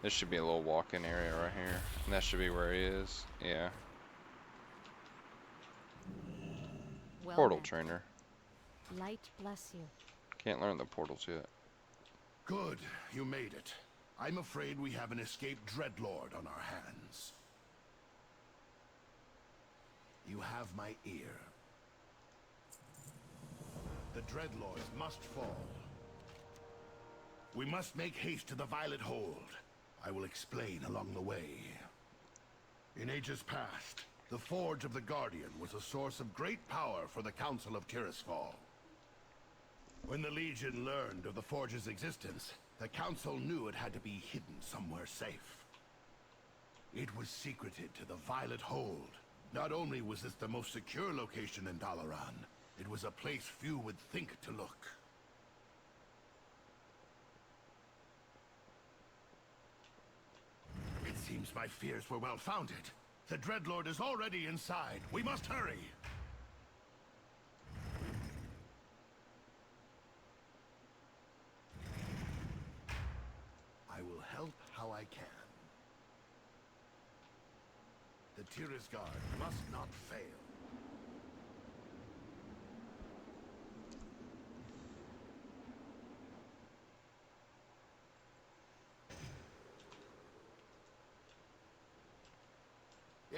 This should be a little walk-in area right here. And that should be where he is. Yeah. Well Portal met. trainer. Light bless you. Can't learn the portals yet. Good, you made it. I'm afraid we have an escaped Dreadlord on our hands. You have my ear. The Dreadlords must fall. We must make haste to the Violet Hold. I will explain along the way. In ages past, the Forge of the Guardian was a source of great power for the Council of Tirisfal. When the Legion learned of the Forge's existence, the Council knew it had to be hidden somewhere safe. It was secreted to the Violet Hold. Not only was this the most secure location in Dalaran, it was a place few would think to look. It seems my fears were well founded. The Dreadlord is already inside. We must hurry! I will help how I can. The Tirisguard must not fail.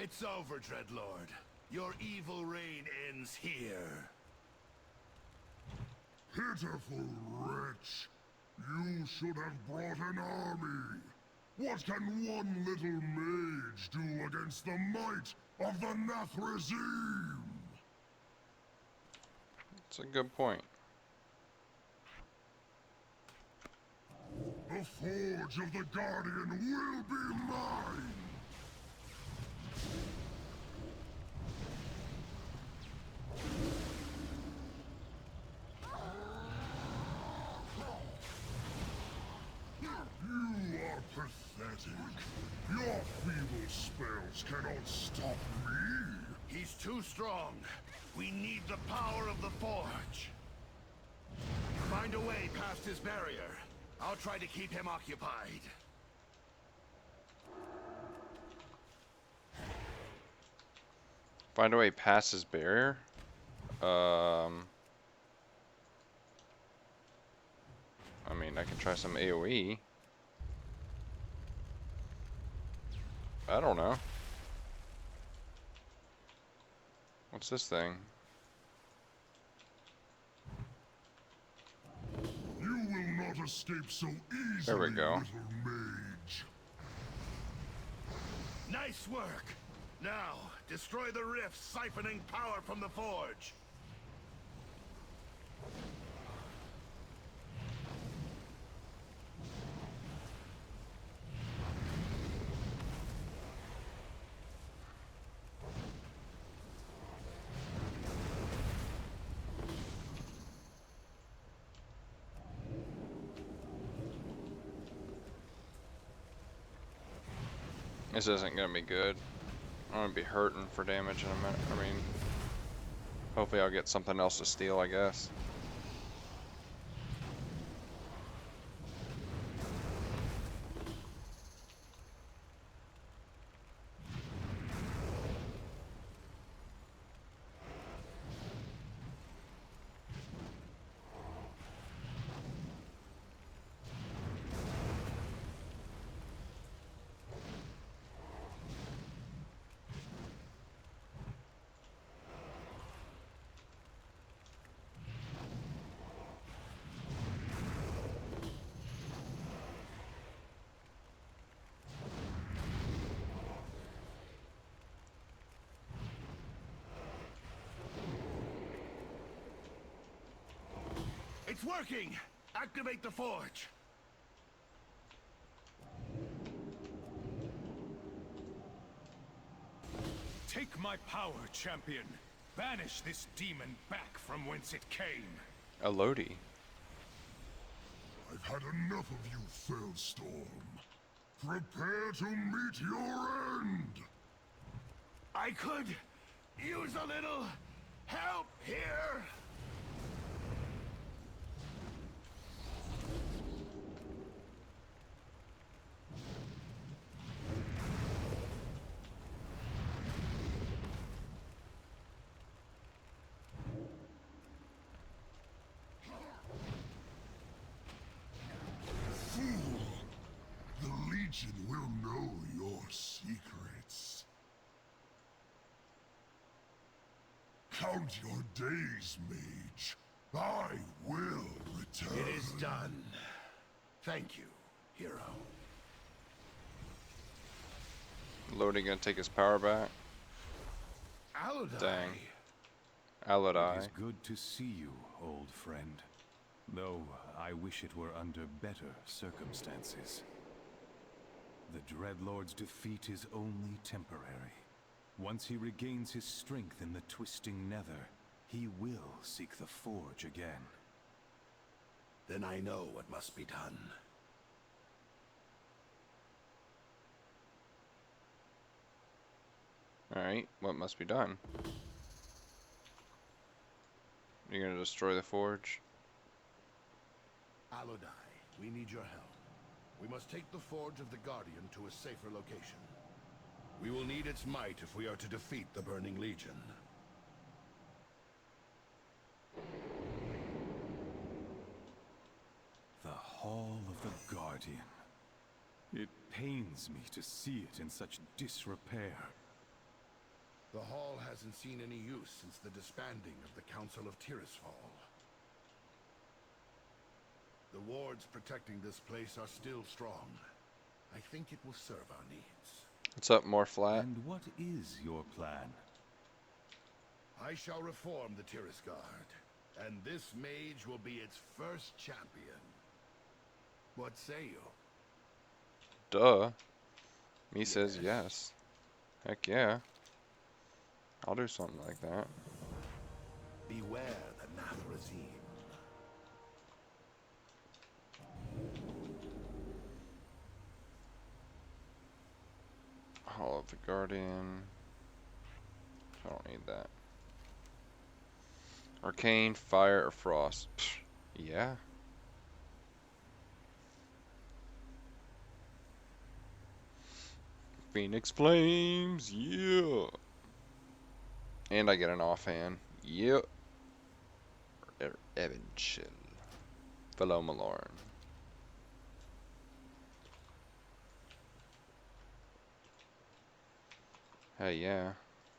It's over, Dreadlord. Your evil reign ends here. Pitiful wretch! You should have brought an army! What can one little mage do against the might of the Nathrazim? That's a good point. The Forge of the Guardian will be mine! You are pathetic. Your feeble spells cannot stop me. He's too strong. We need the power of the Forge. Find a way past his barrier. I'll try to keep him occupied. Find a way past his barrier? I mean, I can try some AoE. I don't know. What's this thing? You will not escape so easily, There we go. little mage. Nice work! Now, destroy the rifts siphoning power from the Forge. This isn't gonna be good. I'm gonna be hurting for damage in a minute. I mean, hopefully I'll get something else to steal, I guess. It's working! Activate the Forge! Take my power, champion. Banish this demon back from whence it came. A Lodi. I've had enough of you, Fellstorm. Prepare to meet your end! I could use a little help here! Legion will know your secrets. Count your days, Mage. I will return. It is done. Thank you, hero. Lodi gonna take his power back. Alodai. Dang. It Alodai. is good to see you, old friend. Though I wish it were under better circumstances. The Dreadlord's defeat is only temporary. Once he regains his strength in the twisting nether, he will seek the Forge again. Then I know what must be done. Alright, what must be done? You're gonna destroy the forge? Alodai, we need your help. We must take the Forge of the Guardian to a safer location. We will need its might if we are to defeat the Burning Legion. The Hall of the Guardian. It pains me to see it in such disrepair. The Hall hasn't seen any use since the disbanding of the Council of Tirisfal. The wards protecting this place are still strong. I think it will serve our needs. What's up, more flat? And what is your plan? I shall reform the Tiris Guard, and this mage will be its first champion. What say you? Duh. Me says yes. Heck yeah. I'll do something like that. Beware the Nathrazim. Hall of the Guardian. I don't need that. Arcane, Fire, or Frost. Psh, yeah. Phoenix Flames, yeah. And I get an offhand. Yep. Evan Chill. Felo'melorn. Hey, yeah.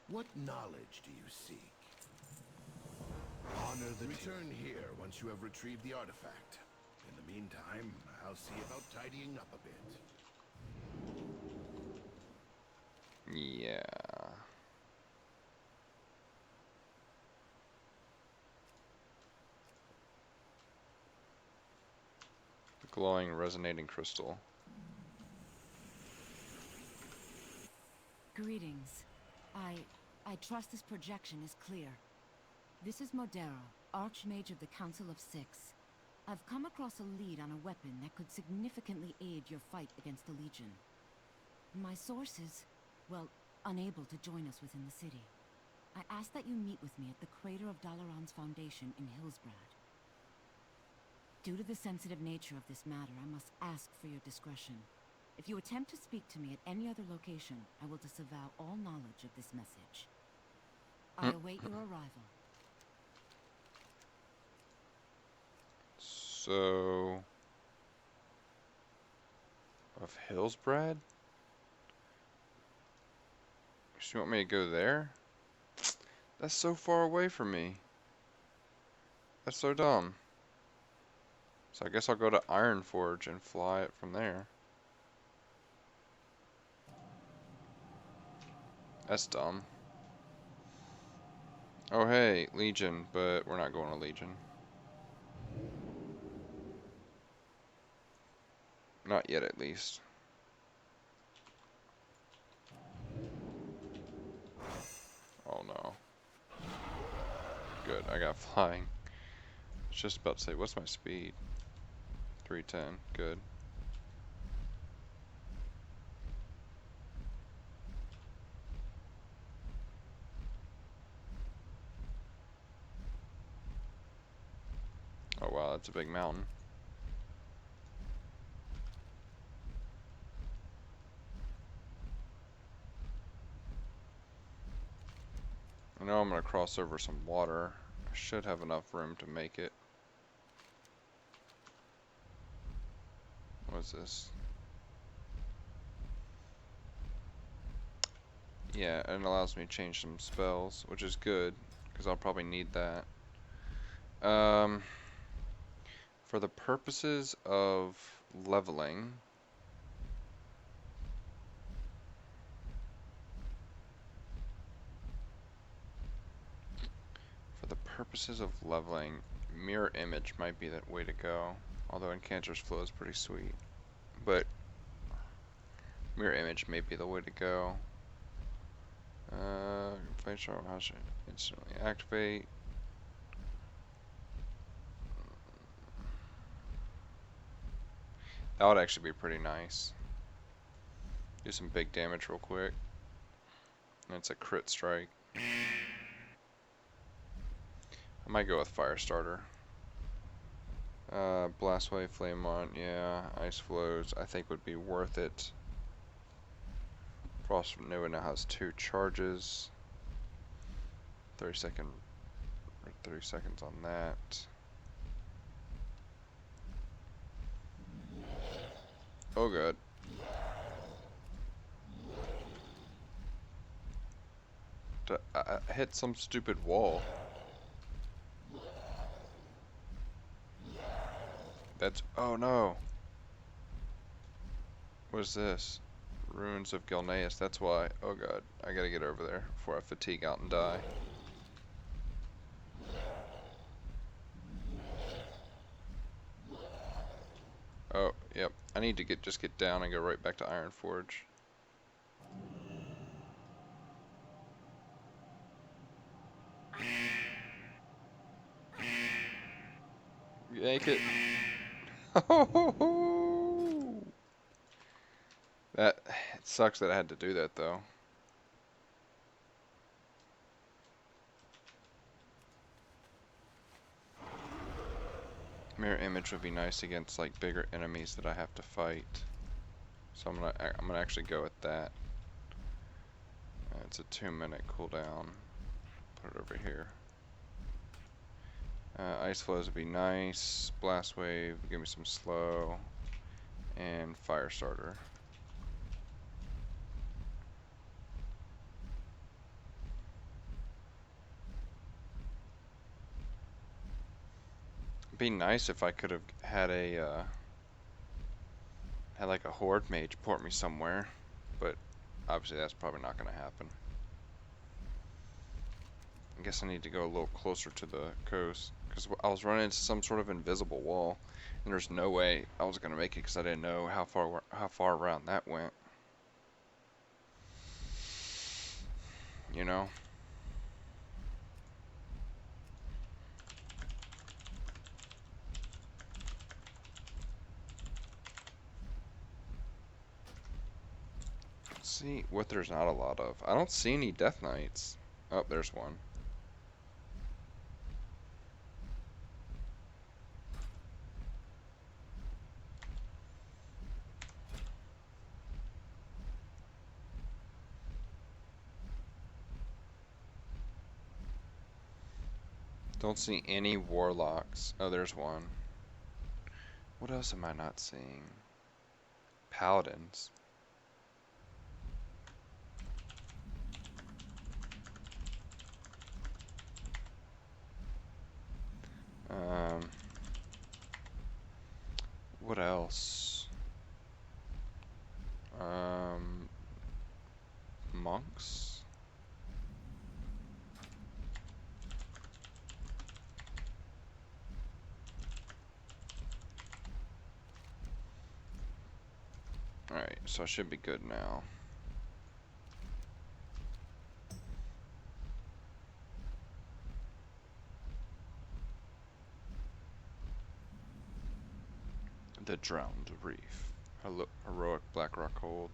What knowledge do you seek? Honor the return here once you have retrieved the artifact. In the meantime, I'll see about tidying up a bit. Yeah. Glowing, resonating crystal. Greetings. I trust this projection is clear. This is Modero, Archmage of the Council of Six. I've come across a lead on a weapon that could significantly aid your fight against the Legion. My sources, well, unable to join us within the city. I ask that you meet with me at the crater of Dalaran's foundation in Hillsbrad. Due to the sensitive nature of this matter, I must ask for your discretion. If you attempt to speak to me at any other location, I will disavow all knowledge of this message. I await your arrival. So... of Hillsbrad? You want me to go there? That's so far away from me. That's so dumb. So I guess I'll go to Ironforge and fly it from there. That's dumb. Oh hey, Legion, but we're not going to Legion. Not yet, at least. Oh no. Good, I got flying. I was just about to say, what's my speed? 310, good. Oh wow, that's a big mountain. I know I'm gonna cross over some water. I should have enough room to make it. What is this? Yeah, and it allows me to change some spells, which is good, because I'll probably need that. For the purposes of leveling, mirror image might be the way to go. Although Enchanter's Flow is pretty sweet, but mirror image may be the way to go. Fight sharp, how should I instantly activate? That would actually be pretty nice. Do some big damage real quick. And it's a crit strike. I might go with Firestarter. Blast Wave, Felo'melorn, yeah. Ice Flows, I think would be worth it. Frost Nova now has 2 charges. 30 seconds on that. Oh god. I hit some stupid wall. That's, oh no. What is this? Ruins of Gilneas, that's why. Oh god, I gotta get over there before I fatigue out and die. Oh, yep. I need to just get down and go right back to Ironforge. Yank it. That, it sucks that I had to do that though. Mirror image would be nice against like bigger enemies that I have to fight. So I'm gonna actually go with that. It's a 2-minute cooldown. Put it over here. Ice Flows would be nice. Blast Wave, give me some slow. And Firestarter. It'd be nice if I could have had a had like a Horde Mage port me somewhere, but obviously that's probably not gonna happen. I guess I need to go a little closer to the coast, because I was running into some sort of invisible wall, and there's no way I was gonna make it because I didn't know how far around that went. You know? Let's see what there's not a lot of. I don't see any Death Knights. Oh, there's one. Don't see any Warlocks. Oh, there's one. What else am I not seeing? Paladins. What else? Monks? Alright, so I should be good now. The Drowned Reef. Heroic Blackrock Hold.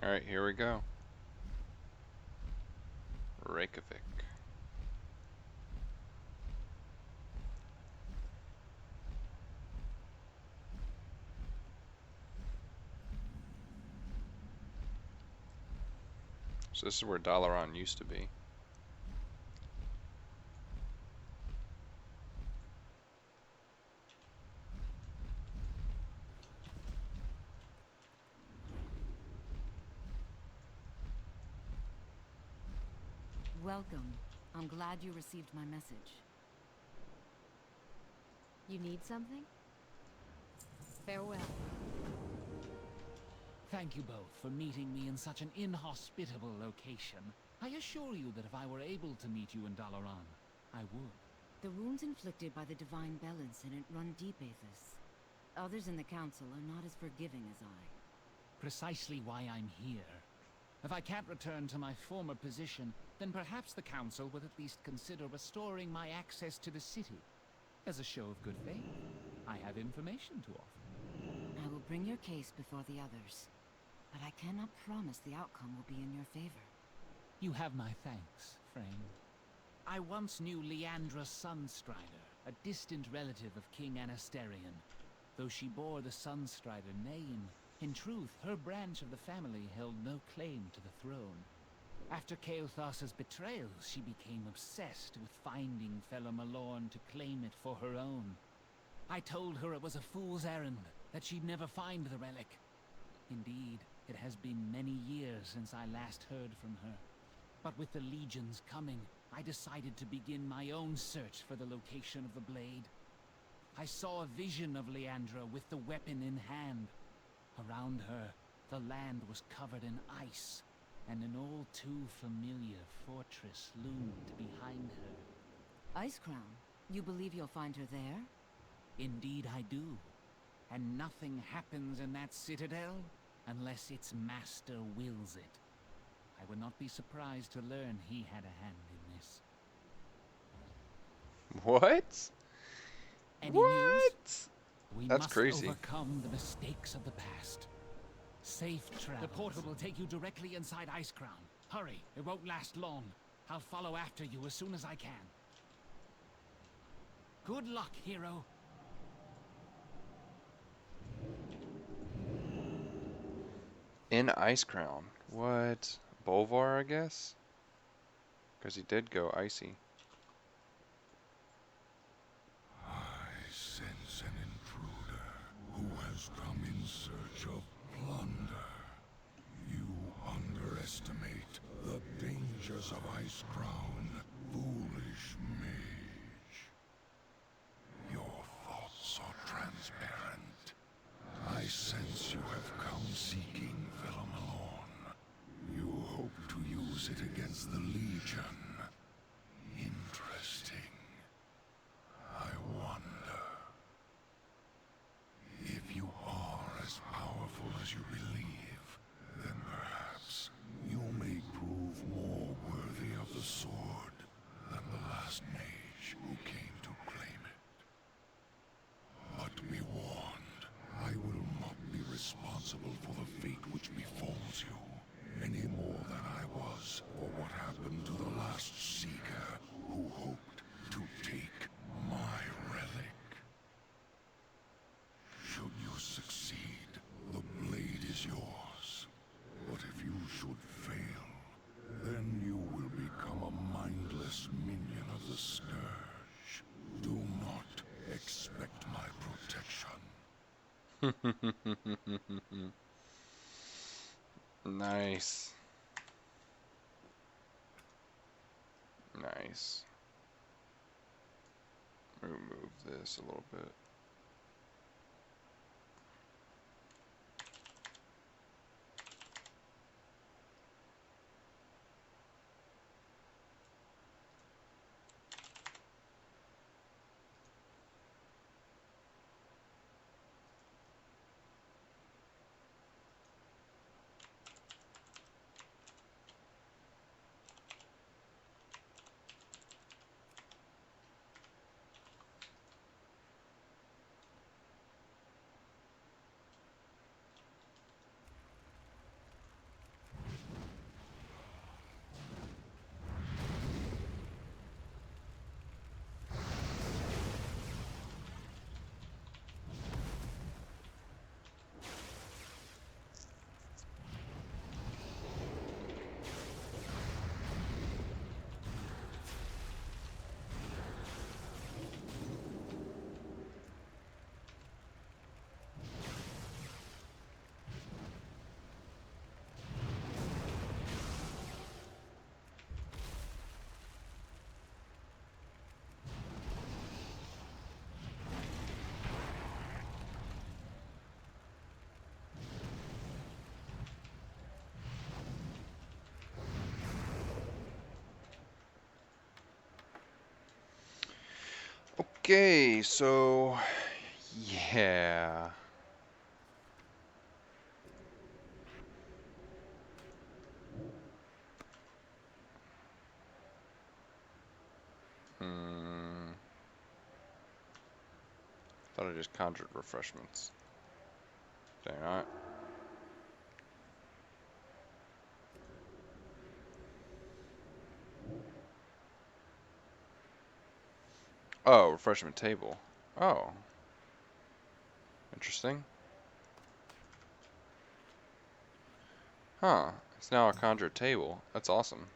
Alright, here we go. Reykjavik. So this is where Dalaran used to be. Welcome. I'm glad you received my message. You need something? Farewell. Thank you both for meeting me in such an inhospitable location. I assure you that if I were able to meet you in Dalaran, I would. The wounds inflicted by the Divine Bell incident run deep, Aethys. Others in the Council are not as forgiving as I. Precisely why I'm here. If I can't return to my former position, then perhaps the Council would at least consider restoring my access to the city. As a show of good faith, I have information to offer. I will bring your case before the others, but I cannot promise the outcome will be in your favor. You have my thanks, friend. I once knew Leandra Sunstrider, a distant relative of King Anasterion. Though she bore the Sunstrider name, in truth, her branch of the family held no claim to the throne. After Kaothas's betrayal, she became obsessed with finding Felo'melorn to claim it for her own. I told her it was a fool's errand, that she'd never find the relic. Indeed, it has been many years since I last heard from her. But with the legions coming, I decided to begin my own search for the location of the blade. I saw a vision of Leandra with the weapon in hand. Around her, the land was covered in ice, and an all too familiar fortress loomed behind her. Icecrown, you believe you'll find her there? Indeed I do. And nothing happens in that citadel unless its master wills it. I would not be surprised to learn he had a hand in this. What? Any What? news? We That's must crazy. overcome the mistakes of the past. Safe travel. The portal will take you directly inside Icecrown. Hurry, it won't last long. I'll follow after you as soon as I can. Good luck, hero. In Icecrown. What? Bolvar, I guess? Because he did go icy. I sense an intruder who has come in search of plunder. You underestimate the dangers of Icecrown, foolish mage. Your thoughts are transparent. I sense you have come seeking Felo'melorn. You hope to use it against the Legion. Interesting. I wonder if you are as powerful as you believe, then perhaps you may prove more worthy of the sword than the last mage who came to claim it. But be warned, I will not be responsible for the fate which befalls you, any more than I was for what happened to the last Seeker who hoped to take my relic. Should you succeed, the blade is yours. But if you should fail, then you will become a mindless minion of the Scourge. Do not expect my protection. Nice. Nice. Remove this a little bit. Okay, so yeah. Hmm. Thought I just conjured refreshments. Dang, alright. Oh, refreshment table. Oh. Interesting. Huh. It's now a conjured table. That's awesome.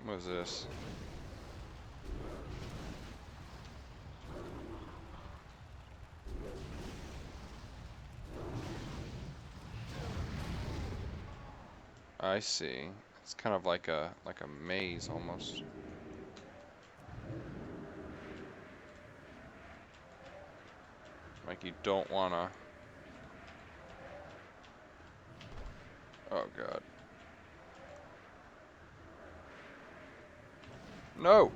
What is this? I see. It's kind of like a maze almost. Like you don't wanna. Oh god. No.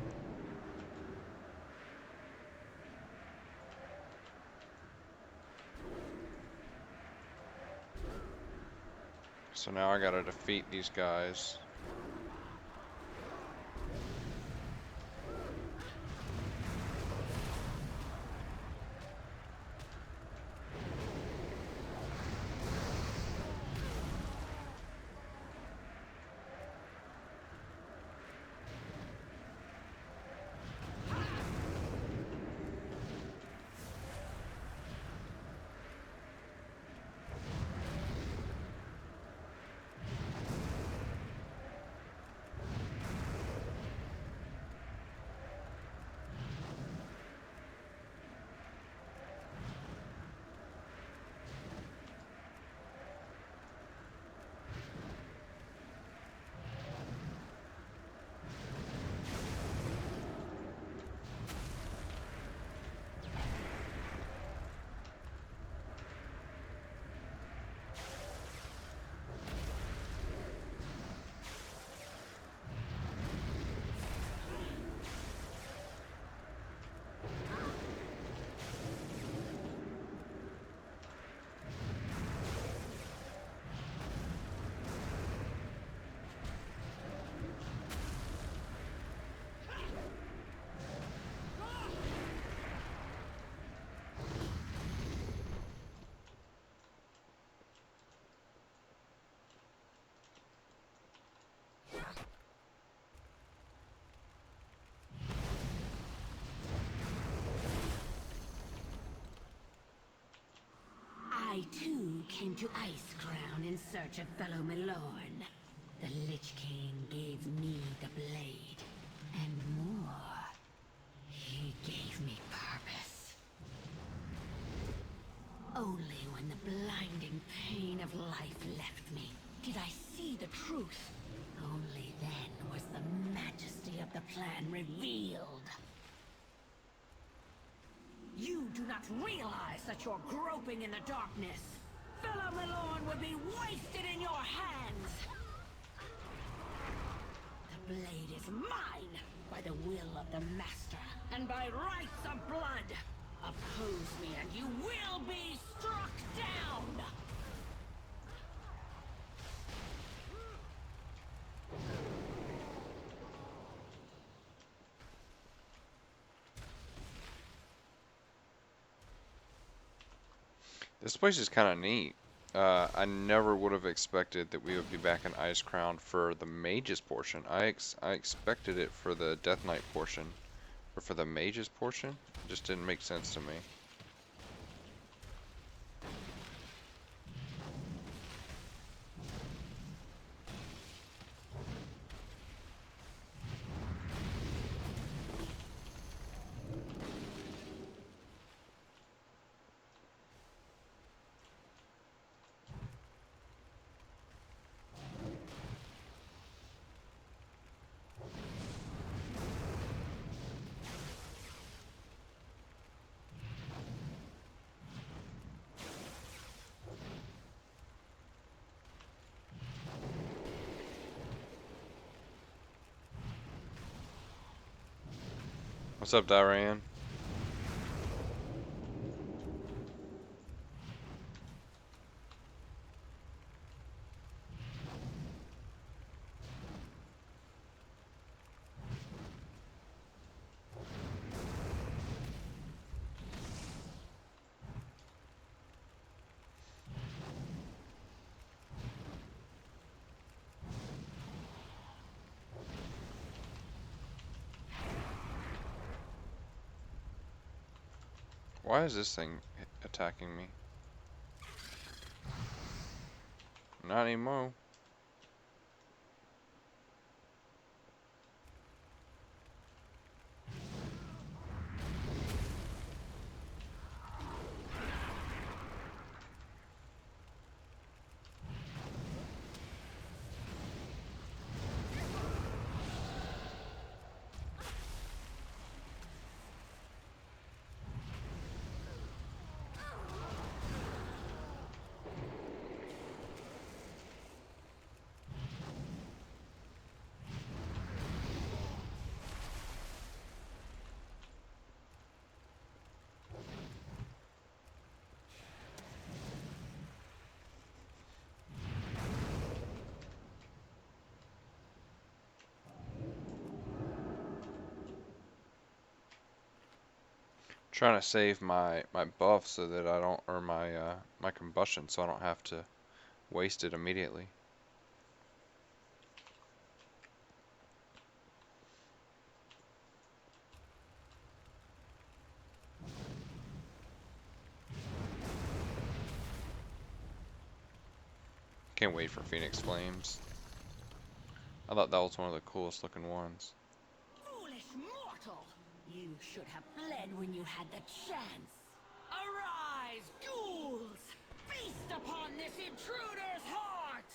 So now I gotta defeat these guys. I too came to Icecrown in search of Felo'melorn. The Lich King gave me the blade, and more. He gave me purpose. Only when the blinding pain of life left me did I see the truth. Only then was the majesty of the plan revealed. You do not realize that you're groping in the darkness. Felo'melorn will be wasted in your hands. The blade is mine by the will of the Master and by rights of blood. Oppose me and you will be struck down. This place is kind of neat. I never would have expected that we would be back in Icecrown for the Mage's portion. I expected it for the Death Knight portion, or for the Mage's portion. It just didn't make sense to me. What's up, Diane? Why is this thing attacking me? Not anymore. Trying to save my buff so that I don't, or my combustion, so I don't have to waste it immediately. Can't wait for Phoenix Flames. I thought that was one of the coolest looking ones. Foolish mortal! You should have fled when you had the chance. Arise, ghouls! Feast upon this intruder's heart!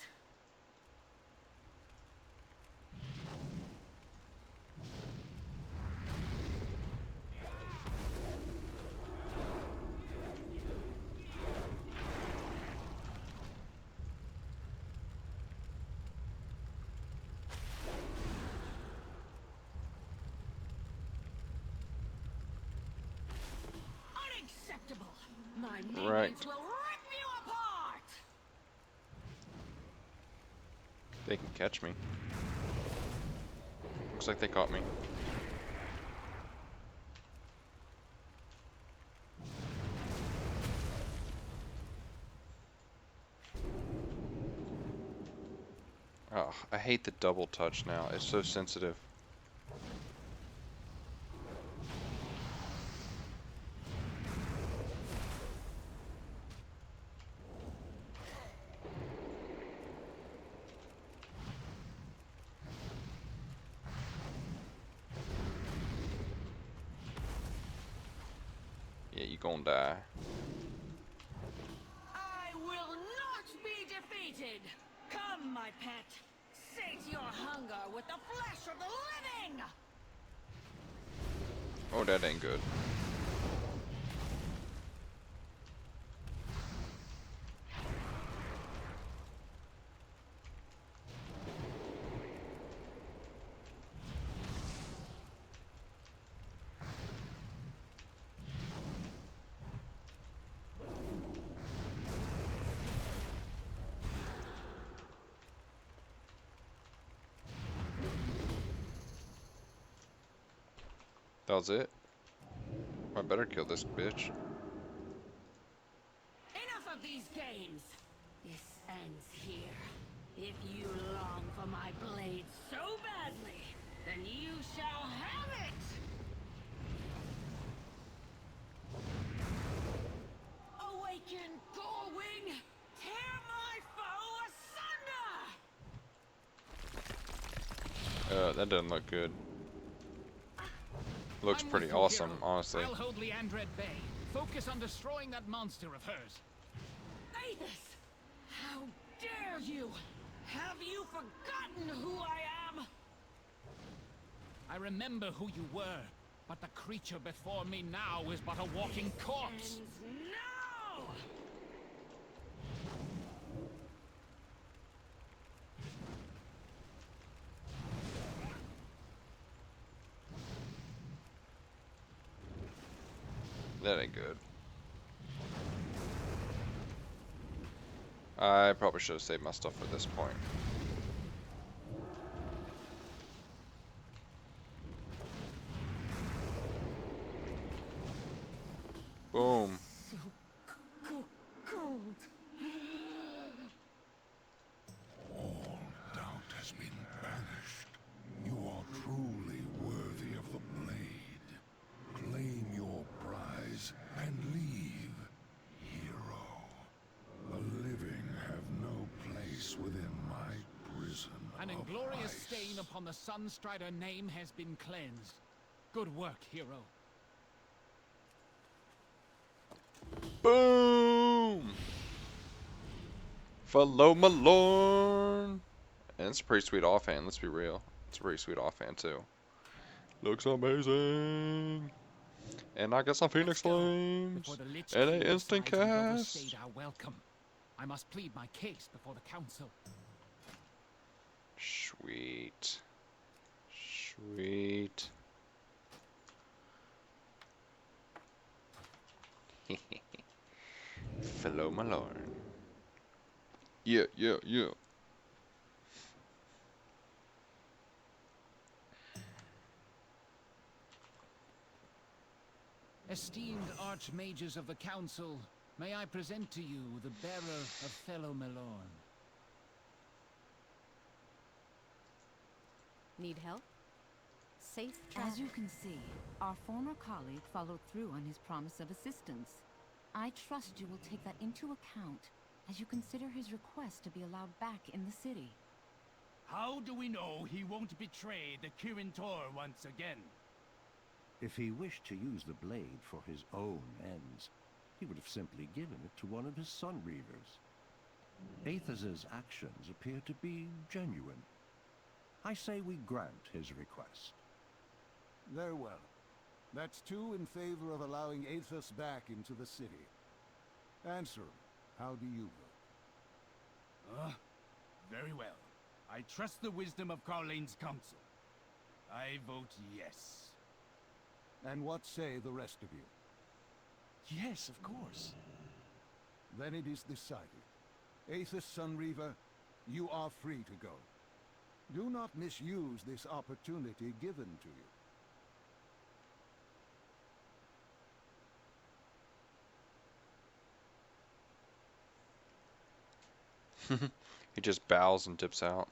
Unacceptable! My minions Right. will rip you apart! They can catch me. Looks like they caught me. Oh, I hate the double touch now. It's so sensitive. Yeah, you gonna die. I will not be defeated! Come, my pet! Sate your hunger with the flesh of the living! Oh, that ain't good. That was it? I better kill this bitch. Enough of these games! This ends here. If you long for my blade so badly, then you shall have it! Awaken, Gorwing! Tear my foe asunder! That doesn't look good. Looks I'm pretty with you, awesome, hero. honestly. I'll hold Leandra at bay. Focus on destroying that monster of hers. Aethys! How dare you! Have you forgotten who I am? I remember who you were, but the creature before me now is but a walking corpse. Ends now! That ain't good. I probably should have saved my stuff for this point. Boom. So cold. All doubt has been banished. You are truly worthy of the blade. Claim your prize and leave, hero. The living have no place within my prison. An of inglorious ice. stain upon the Sunstrider name has been cleansed. Good work, hero. Boom! Felo'melorn! And it's a pretty sweet offhand, let's be real. It's a pretty sweet offhand, too. Looks amazing! And I got some Phoenix Before Flames! the Lich And King a instant decides we've cast! overstayed our welcome. I must plead my case before the council. Sweet. Sweet. Felo'melorn. Yeah, yeah, yeah. Esteemed archmages of the council, may I present to you the bearer of Felo'melorn. Need help? Safe travel. As you can see, our former colleague followed through on his promise of assistance. I trust you will take that into account as you consider his request to be allowed back in the city. How do we know he won't betray the Kirin Tor once again? If he wished to use the blade for his own ends, he would have simply given it to one of his Sun Reavers. Aethas's actions appear to be genuine. I say we grant his request. Very well. That's two in favor of allowing Aethas back into the city. Answer him. How do you vote? Very well. I trust the wisdom of Carlane's council. I vote yes. And what say the rest of you? Yes, of course. Then it is decided. Aethas Sunreaver, you are free to go. Do not misuse this opportunity given to you. He just bows and dips out.